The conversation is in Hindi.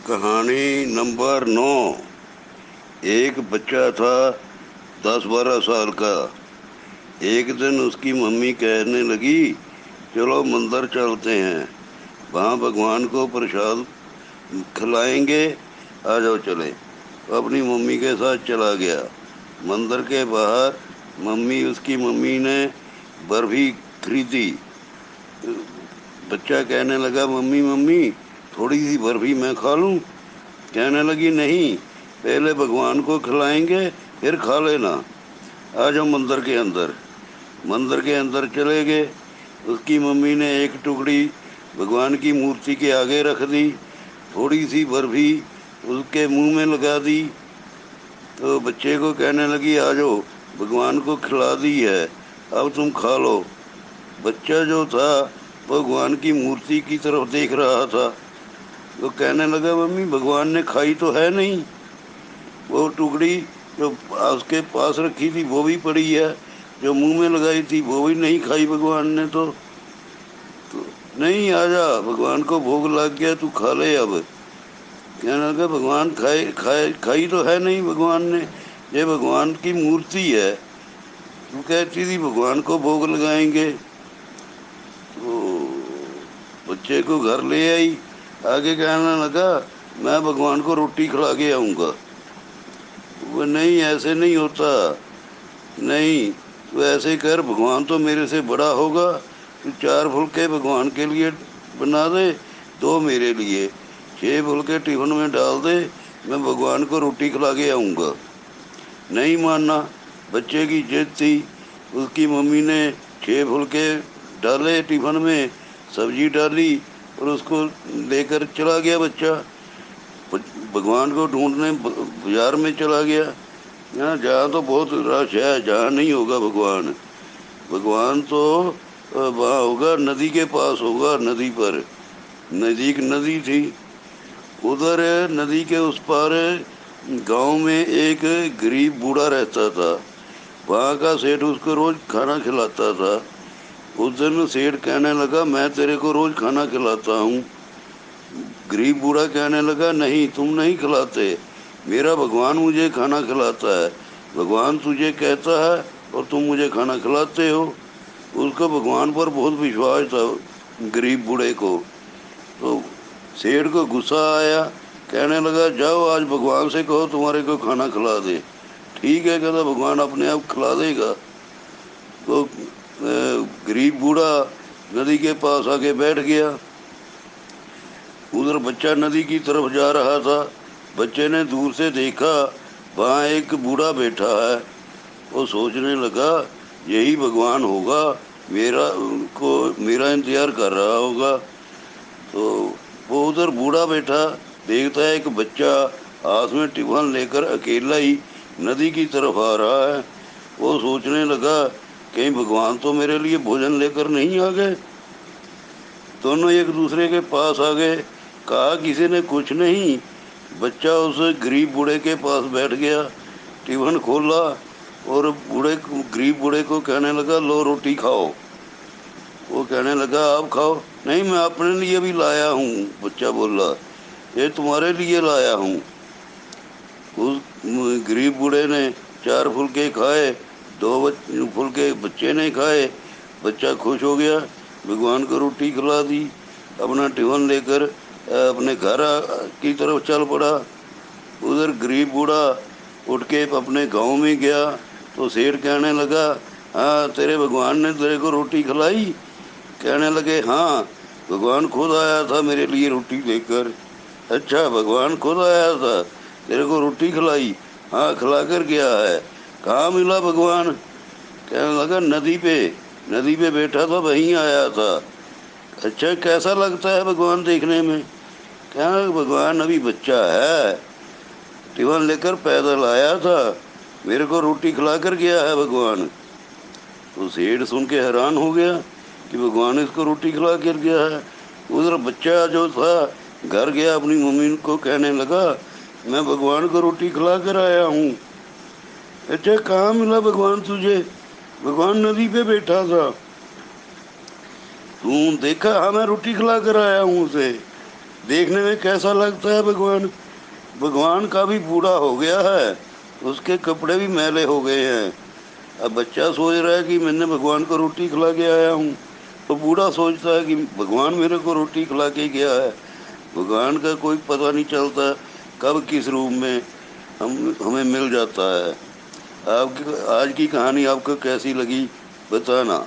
कहानी नंबर 9। एक बच्चा था 10-12 साल का। एक दिन उसकी मम्मी कहने लगी, चलो मंदिर चलते हैं, वहाँ भगवान को प्रसाद खिलाएंगे, आ जाओ चले। वो अपनी मम्मी के साथ चला गया। मंदिर के बाहर उसकी मम्मी ने बर्फी खरीदी। बच्चा कहने लगा, मम्मी मम्मी थोड़ी सी बर्फी मैं खा लूं। कहने लगी, नहीं, पहले भगवान को खिलाएंगे, फिर खा लेना। आ जाओ मंदिर के अंदर। मंदिर के अंदर चले गए। उसकी मम्मी ने एक टुकड़ी भगवान की मूर्ति के आगे रख दी। थोड़ी सी बर्फी उसके मुंह में लगा दी। तो बच्चे को कहने लगी, आ जाओ, भगवान को खिला दी है, अब तुम खा लो। बच्चा जो था भगवान की मूर्ति की तरफ देख रहा था। तो कहने लगा, मम्मी भगवान ने खाई तो है नहीं, वो टुकड़ी जो उसके पास रखी थी वो भी पड़ी है, जो मुंह में लगाई थी वो भी नहीं खाई भगवान ने। तो नहीं, आजा, भगवान को भोग लग गया, तू खा ले अब। कहने लगा, भगवान खाए खाए खाई तो है नहीं भगवान ने, ये भगवान की मूर्ति है, तू कहती थी भगवान को भोग लगाएंगे। तो बच्चे को घर ले आई। आगे कहने लगा, मैं भगवान को रोटी खिला के आऊंगा। वो नहीं, ऐसे नहीं होता। नहीं, तू ऐसे कर, भगवान तो मेरे से बड़ा होगा, तू 4 फुलके भगवान के लिए बना दे, 2 मेरे लिए, 6 फुलके टिफिन में डाल दे, मैं भगवान को रोटी खिला के आऊंगा। नहीं मानना। बच्चे की जिद थी। उसकी मम्मी ने 6 फुलके डाले टिफिन में, सब्जी डाली और उसको लेकर चला गया बच्चा। भगवान को ढूंढने बाजार में चला गया। यहाँ जहाँ तो बहुत रश है, जहाँ नहीं होगा भगवान। भगवान तो वहाँ होगा, नदी के पास होगा, नदी पर। नजदीक नदी थी। उधर नदी के उस पार गांव में एक गरीब बूढ़ा रहता था। वहाँ का सेठ उसको रोज खाना खिलाता था। उस दिन सेठ कहने लगा, मैं तेरे को रोज खाना खिलाता हूँ। गरीब बूढ़ा कहने लगा, नहीं, तुम नहीं खिलाते, मेरा भगवान मुझे खाना खिलाता है। भगवान तुझे कहता है और तुम मुझे खाना खिलाते हो। उसको भगवान पर बहुत विश्वास था, गरीब बूढ़े को। तो सेठ को गुस्सा आया। कहने लगा, जाओ आज भगवान से कहो तुम्हारे को खाना खिला दे। ठीक है, कहता, भगवान अपने आप खिला देगा। तो गरीब बूढ़ा नदी के पास आके बैठ गया। उधर बच्चा नदी की तरफ जा रहा था। बच्चे ने दूर से देखा, वहाँ एक बूढ़ा बैठा है। वो सोचने लगा, यही भगवान होगा, मेरा को मेरा इंतजार कर रहा होगा। तो वो उधर बूढ़ा बैठा, देखता है एक बच्चा हाथ में टिफिन लेकर अकेला ही नदी की तरफ आ रहा है। वो सोचने लगा, कहीं भगवान तो मेरे लिए भोजन लेकर नहीं आ गए। दोनों एक दूसरे के पास आ गए। कहा किसी ने कुछ नहीं। बच्चा उस गरीब बूढ़े के पास बैठ गया, टिफिन खोला और गरीब बूढ़े को कहने लगा, लो रोटी खाओ। वो कहने लगा, आप खाओ। नहीं, मैं अपने लिए भी लाया हूँ, बच्चा बोला, ये तुम्हारे लिए लाया हूँ। उस गरीब बूढ़े ने 4 फुलके खाए, 2 फुलके बच्चे ने खाए। बच्चा खुश हो गया, भगवान को रोटी खिला दी। अपना टिफिन लेकर अपने घर की तरफ चल पड़ा। उधर गरीब बूढ़ा उठ के अपने गांव में गया। तो सेठ कहने लगा, हाँ, तेरे भगवान ने तेरे को रोटी खिलाई। कहने लगे, हाँ, भगवान खुद आया था मेरे लिए रोटी लेकर। अच्छा, भगवान खुद आया था, तेरे को रोटी खिलाई? हाँ, खिला कर गया है। कहाँ मिला भगवान? कहने लगा, नदी पे, नदी पे बैठा था, वहीं आया था। अच्छा, कैसा लगता है भगवान देखने में? कहने लगा, भगवान अभी बच्चा है, टिफिन लेकर पैदल आया था, मेरे को रोटी खिला कर गया है भगवान। तो सेठ सुन के हैरान हो गया कि भगवान इसको रोटी खिला कर गया है। उधर बच्चा जो था घर गया, अपनी मम्मी को कहने लगा, मैं भगवान को रोटी खिला कर आया हूँ। अच्छा, कहाँ मिला भगवान तुझे? भगवान नदी पे बैठा था, तू देखा? हाँ, मैं रोटी खिला कर आया हूँ उसे। देखने में कैसा लगता है भगवान? भगवान का भी बूढ़ा हो गया है, उसके कपड़े भी मैले हो गए हैं। अब बच्चा सोच रहा है कि मैंने भगवान को रोटी खिला के आया हूँ, तो बूढ़ा सोचता है कि भगवान मेरे को रोटी खिला के गया है। भगवान का कोई पता नहीं चलता कब किस रूप में हमें मिल जाता है। आपकी आज की कहानी आपको कैसी लगी बताना।